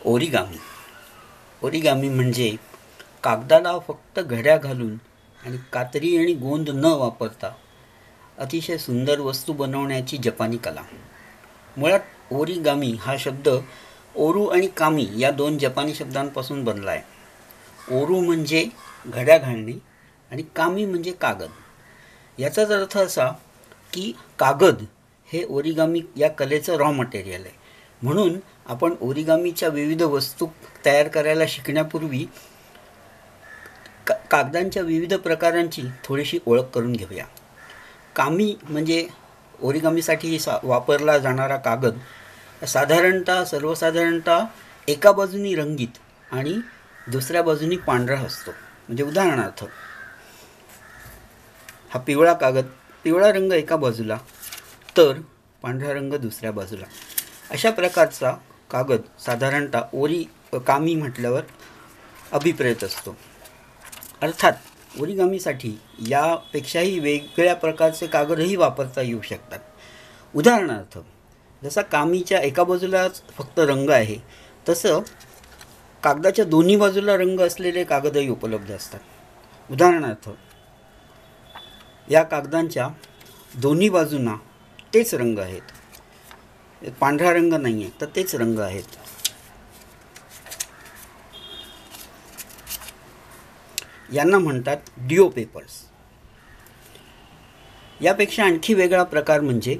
Origami. Origami म्हणजे कागदाला फक्त घड्या घालून आणि कात्री आणि गोंद न वापरता अतिशय सुंदर वस्तू बनवण्याची जपानी कला. मुळात ओरिगामी हा शब्द ओरू आणि कामी या दोन जपानी शब्दांपासून बनला आहे. ओरू म्हणजे घड्या घालणे आणि कामी म्हणजे कागद. याचाच अर्थ असा की कागद हे ओरिगामी या कलेचं रॉ मटेरियल आहे. म्हणून आपण ओरिगामीच्या विविध वस्तू तयार करायला शिकण्यापूर्वी कागदांच्या विविध प्रकारांची थोडीशी ओळख करून घेऊया. कामी म्हणजे ओरिगामीसाठी वापरला जाणारा कागद सर्वसाधारणतः एका बाजूनी रंगीत आणि दुसऱ्या बाजूनी पांढरा असतो. म्हणजे उदाहरणार्थ हा पिवळा कागद, पिवळा रंग एका बाजूला तर पांढरा रंग दुसऱ्या बाजूला. अशा प्रकारचा कागद साधारणतः ओरिगामी म्हटल्यावर अभिप्रेत असतो. अर्थात ओरिगामीसाठी यापेक्षाही वेगळ्या प्रकारचे कागदही वापरता येऊ शकतात. उदाहरणार्थ जसा कामीच्या एका बाजूलाच फक्त रंग आहे, तसं कागदाच्या दोन्ही बाजूला रंग असलेले कागदही उपलब्ध असतात. उदाहरणार्थ या कागदांच्या दोन्ही बाजूंना तेच रंग आहेत, पांढरा रंग नाही आहे तर तेच रंग आहेत. यांना म्हणतात डिओ पेपर्स. यापेक्षा आणखी वेगळा प्रकार म्हणजे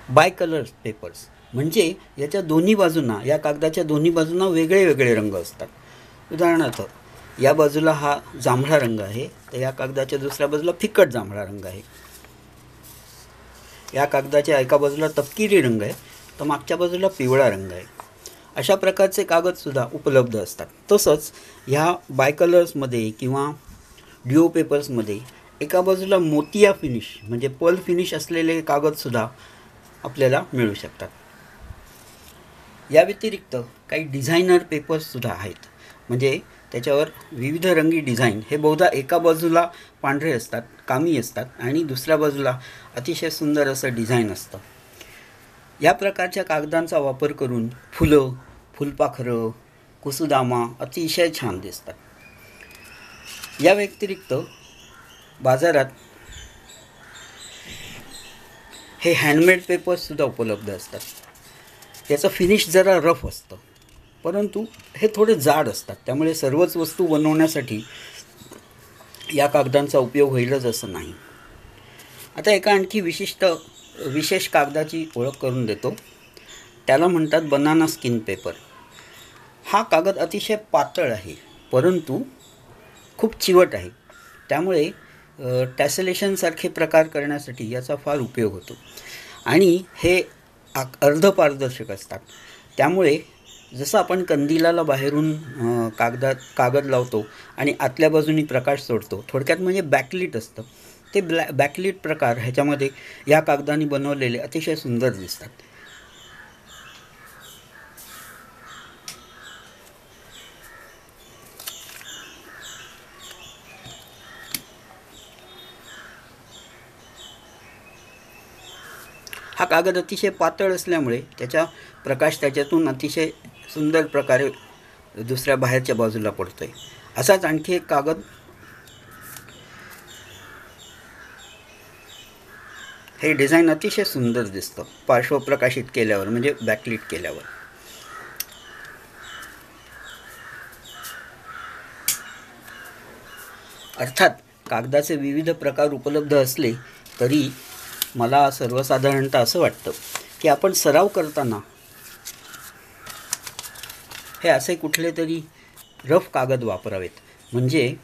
बाय कलर पेपर्स. म्हणजे याच्या दोन्ही बाजूंना, या कागदाच्या दोन्ही बाजूंना वेगळे वेगळे रंग असतात. उदाहरणार्थ या बाजूला हा जांभळा रंग आहे तर या कागदाच्या दुसऱ्या बाजूला फिकट जांभळा रंग आहे. या कागदाच्या एका बाजूला तपकिरी रंग आहे तर मागच्या बाजूला पिवळा रंग आहे. अशा प्रकारचे कागदसुद्धा उपलब्ध असतात. तसंच ह्या बायकलर्समध्ये किंवा डिओ पेपर्समध्ये एका बाजूला मोतिया फिनिश म्हणजे पर्ल फिनिश असलेले कागदसुद्धा आपल्याला मिळू शकतात. या व्यतिरिक्त काही डिझायनर पेपर्ससुद्धा आहेत. म्हणजे त्याच्यावर विविध रंगी डिझाईन हे बहुधा एका बाजूला पांढरे असतात, कामी असतात आणि दुसऱ्या बाजूला अतिशय सुंदर असं डिझाईन असतं. या प्रकारच्या कागदांचा वापर करून फुलं, फुलपाखरं, कुसुदामा अतिशय छान दिसतात. या व्यतिरिक्त बाजारात हे हँडमेड पेपर्ससुद्धा उपलब्ध असतात. त्याचं फिनिश जरा रफ असतं परंतु हे थोडे जाड असतात. त्यामुळे सर्वच वस्तू बनवण्यासाठी या कागदांचा उपयोग होईलच असं नाही. आता एका आणखी विशेष कागदाची ओळख करून देतो. त्याला म्हणतात बनाना स्किन पेपर. हा कागद अतिशय पातळ आहे परंतु खूप चिवट आहे. त्यामुळे टॅसलेशनसारखे प्रकार करण्यासाठी याचा फार उपयोग होतो. आणि हे अर्धपारदर्शक असतात. त्यामुळे जसं आपण कंदिलाला बाहेरून कागद लावतो आणि आतल्या बाजूनी प्रकाश सोडतो, थोडक्यात म्हणजे बॅकलिट असतं, ते बॅकलिट प्रकार ह्याच्यामध्ये या कागदाने बनवलेले अतिशय सुंदर दिसतात. हा कागद अतिशय पातळ असल्यामुळे त्याचा प्रकाश त्याच्यातून अतिशय सुंदर प्रकारे दुसऱ्या बाहेरच्या बाजूला पडतोय. असाच आणखी एक कागद, हे डिझाईन अतिशय सुंदर दिसतं पार्श्वप्रकाशित केल्यावर म्हणजे बॅकलिट केल्यावर. अर्थात कागदाचे विविध प्रकार उपलब्ध असले तरी मला सर्वसाधारणतः असं वाटतं की आपण सराव करताना हे असे कुठले तरी रफ कागद वापरावेत. म्हणजे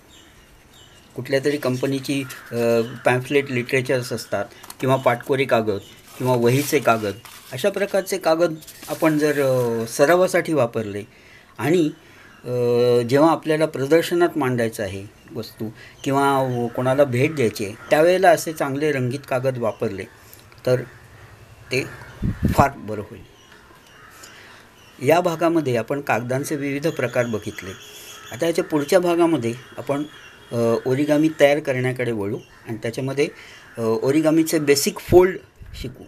कुठल्या तरी कंपनीची पॅम्फलेट लिटरेचर्स असतात किंवा पाटकोरी कागद किंवा वहीचे कागद, अशा प्रकारचे कागद आपण जर सरावासाठी वापरले आणि जेव्हा आपल्याला प्रदर्शनात मांडायचं आहे वस्तू किंवा कोणाला भेट द्यायची आहे त्यावेळेला असे चांगले रंगीत कागद वापरले तर ते फार बरं होईल. या भागामध्ये आपण कागदांचे विविध प्रकार बघितले. आता याच्या पुढच्या भागामध्ये आपण ओरिगामी तयार करण्याकडे वळू आणि त्याच्यामध्ये ओरिगामीचे बेसिक फोल्ड शिकू.